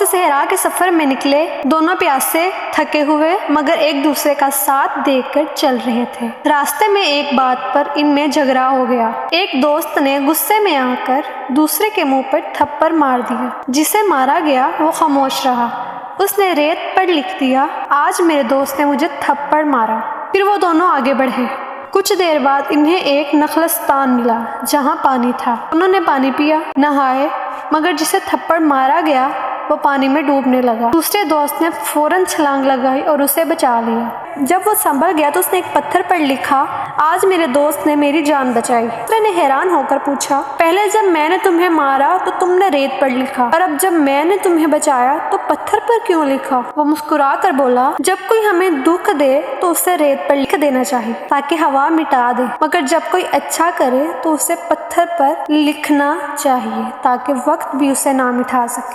सहरा के सफर में निकले। दोनों प्यासे, थके हुए, मगर एक दूसरे का साथ देकर चल रहे थे। रास्ते में एक बात पर इनमें झगड़ा हो गया। एक दोस्त ने गुस्से में आकर दूसरे के मुंह पर थप्पड़ मार दिया। जिसे मारा गया वो खामोश रहा। उसने रेत पर लिख दिया, आज मेरे दोस्त ने मुझे थप्पड़ मारा। फिर वो दोनों आगे बढ़े। कुछ देर बाद इन्हें एक नखलस्तान मिला जहाँ पानी था। उन्होंने पानी पिया, नहाए, मगर जिसे थप्पड़ मारा गया वो पानी में डूबने लगा। दूसरे दोस्त ने फौरन छलांग लगाई और उसे बचा लिया। जब वो संभल गया तो उसने एक पत्थर पर लिखा, आज मेरे दोस्त ने मेरी जान बचाई। दूसरे ने हैरान होकर पूछा, पहले जब मैंने तुम्हें मारा तो तुमने रेत पर लिखा, और अब जब मैंने तुम्हें बचाया तो पत्थर पर क्यों लिखा? वो मुस्कुरा कर बोला, जब कोई हमें दुख दे तो उसे रेत पर लिख देना चाहिए ताकि हवा मिटा दे, मगर जब कोई अच्छा करे तो उसे पत्थर पर लिखना चाहिए ताकि वक्त भी उसे ना मिटा सके।